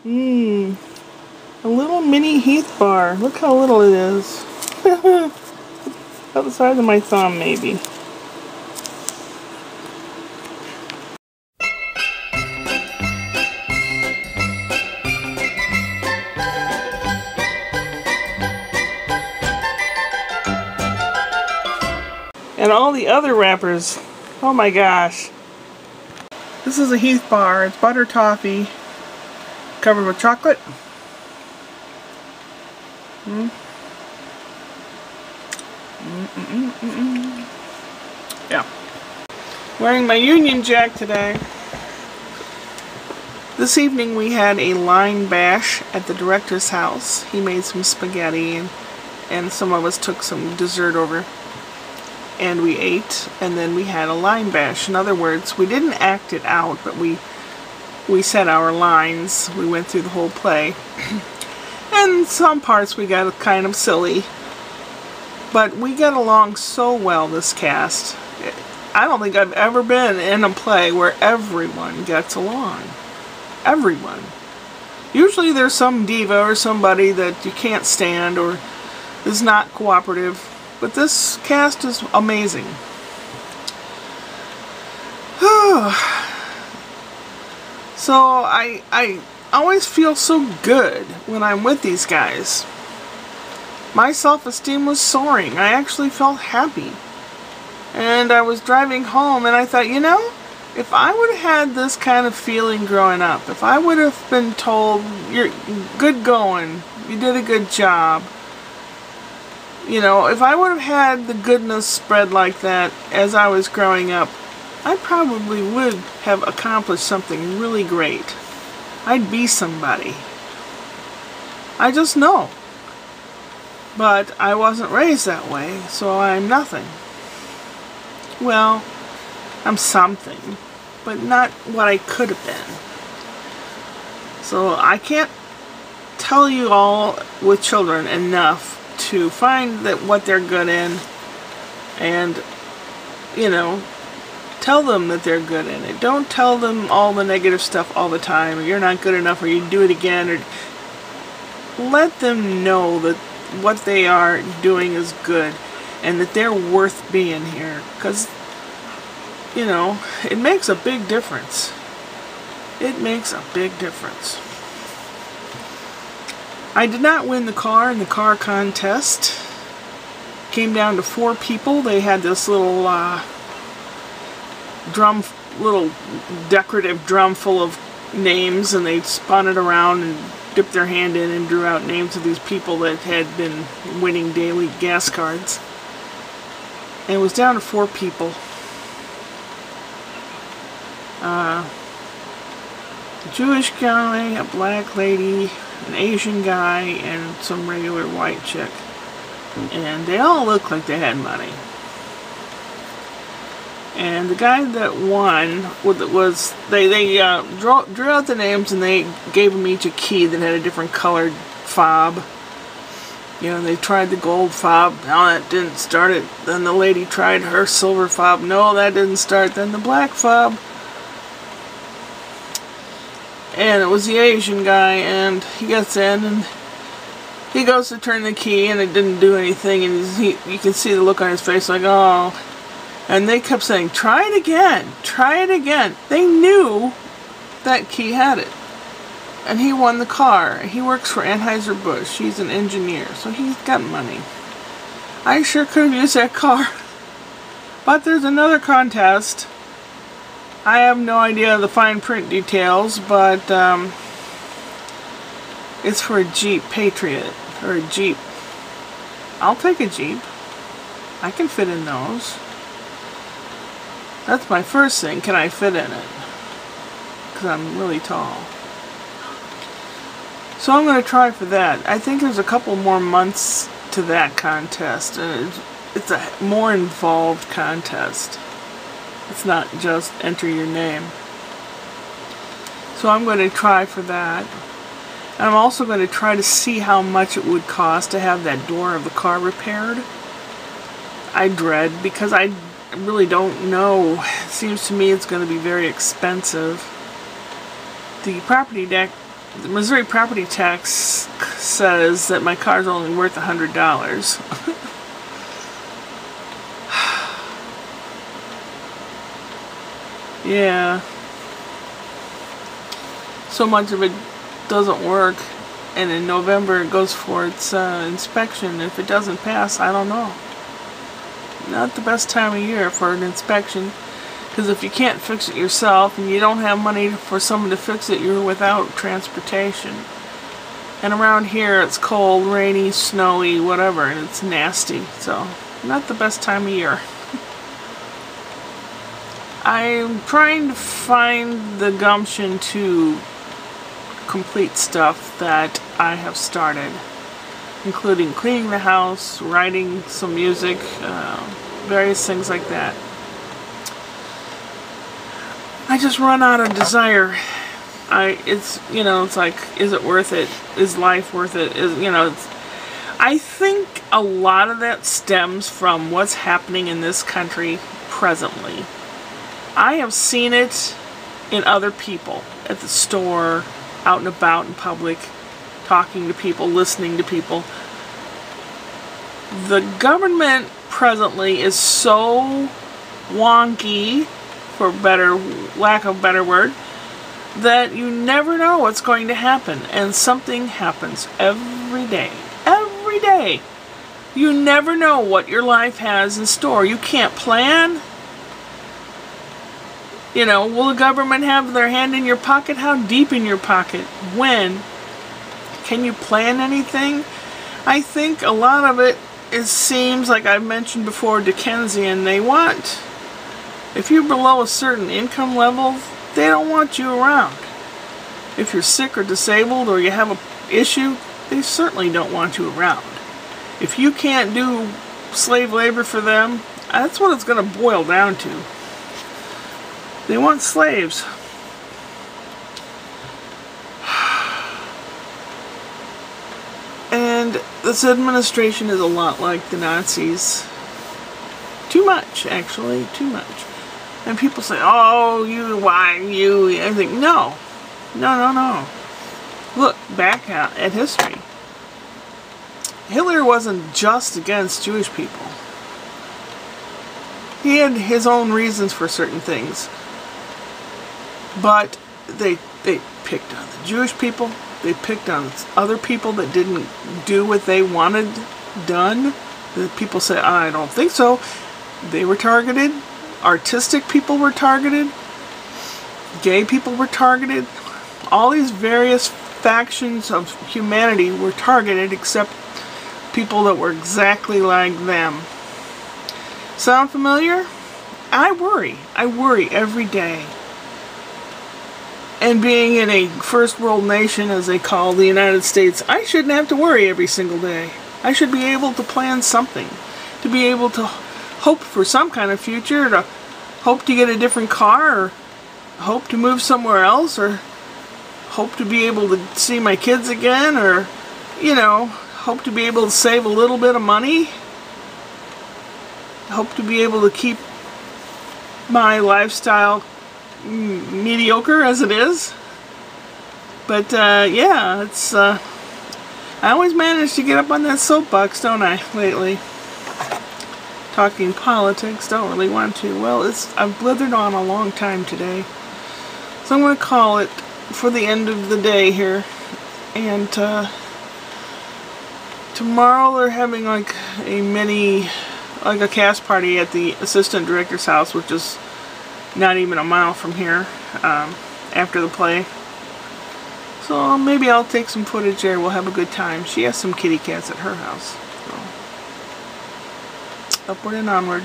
Mmm. A little mini Heath bar. Look how little it is. About the size of my thumb, maybe. And all the other wrappers. Oh my gosh. This is a Heath bar. It's butter toffee covered with chocolate. Yeah. Wearing my Union Jack today. This evening we had a line bash at the director's house. He made some spaghetti and some of us took some dessert over. And we ate, and then we had a line bash. In other words, we didn't act it out, but we said our lines. We went through the whole play. And some parts we got kind of silly. But we get along so well, this cast. I don't think I've ever been in a play where everyone gets along. Everyone. Usually there's some diva or somebody that you can't stand or is not cooperative. But this cast is amazing. So I always feel so good when I'm with these guys. My self-esteem was soaring. I actually felt happy. And I was driving home and I thought, you know, if I would have had this kind of feeling growing up, if I would have been told, you're good going, you did a good job, you know, if I would have had the goodness spread like that as I was growing up, I probably would have accomplished something really great. I'd be somebody. I just know. But I wasn't raised that way, so I'm nothing. Well, I'm something, but not what I could have been. So I can't tell you all with children enough to find that what they're good in and, you know, tell them that they're good in it. Don't tell them all the negative stuff all the time, or you're not good enough, or you do it again, or let them know that what they are doing is good and that they're worth being here, because, you know, it makes a big difference. It makes a big difference. I did not win the car in the car contest. Came down to 4 people. They had this little little decorative drum full of names, and they spun it around and dipped their hand in and drew out names of these people that had been winning daily gas cards. And it was down to 4 people. A Jewish guy, a black lady, an Asian guy, and some regular white chick. And they all looked like they had money. And the guy that won was they drew out the names, and they gave them each a key that had a different colored fob. You know, they tried the gold fob. No, that didn't start it. Then the lady tried her silver fob. No, that didn't start. Then the black fob. And it was the Asian guy, and he gets in, and he goes to turn the key, and it didn't do anything, and you can see the look on his face like, oh. And they kept saying, try it again, try it again. They knew that key had it. And he won the car. He works for Anheuser-Busch. He's an engineer, so he's got money. I sure could have used that car. But there's another contest. I have no idea the fine print details, but it's for a Jeep Patriot, or a Jeep. I'll take a Jeep. I can fit in those. That's my first thing. Can I fit in it? Because I'm really tall. So I'm going to try for that. I think there's a couple more months to that contest. And it's a more involved contest. It's not just enter your name. So I'm going to try for that. And I'm also going to try to see how much it would cost to have that door of the car repaired. I dread, because I really don't know. It seems to me it's going to be very expensive. The property the Missouri property tax says that my car's only worth $100. Yeah. So much of it doesn't work, and in November it goes for its inspection. If it doesn't pass, I don't know. Not the best time of year for an inspection, because if you can't fix it yourself and you don't have money for someone to fix it, you're without transportation. And around here it's cold, rainy, snowy, whatever, and it's nasty. So, not the best time of year. I'm trying to find the gumption to complete stuff that I have started, including cleaning the house, writing some music, various things like that. I just run out of desire. It's like, is it worth it? Is life worth it? I think a lot of that stems from what's happening in this country presently. I have seen it in other people, at the store, out and about in public, talking to people, listening to people. The government presently is so wonky, for lack of a better word, that you never know what's going to happen, and something happens every day. Every day. You never know what your life has in store. You can't plan. Will the government have their hand in your pocket? How deep in your pocket? When? Can you plan anything? I think a lot of it seems, like I've mentioned before, Dickensian. They want, if you're below a certain income level, they don't want you around. If you're sick or disabled or you have an issue, they certainly don't want you around. If you can't do slave labor for them, that's what it's going to boil down to. They want slaves. And this administration is a lot like the Nazis. Too much, actually, too much. And people say, oh, why you? I think, no. Look back at history. Hitler wasn't just against Jewish people. He had his own reasons for certain things. But they picked on the Jewish people. They picked on other people that didn't do what they wanted done. The people say, I don't think so. They were targeted. Artistic people were targeted. Gay people were targeted. All these various factions of humanity were targeted, except people that were exactly like them. Sound familiar? I worry. I worry every day. And being in a first world nation, as they call the United States, I shouldn't have to worry every single day. I should be able to plan something, to be able to hope for some kind of future, to hope to get a different car, or hope to move somewhere else, or hope to be able to see my kids again, or, hope to be able to save a little bit of money, hope to be able to keep my lifestyle mediocre as it is. But yeah, it's I always manage to get up on that soapbox, don't I, lately? Talking politics, don't really want to. Well, I've blithered on a long time today, so I'm going to call it for the end of the day here. And tomorrow they're having like a cast party at the assistant director's house, which is not even a mile from here, after the play. So maybe I'll take some footage there. We'll have a good time. She has some kitty cats at her house. So, upward and onward.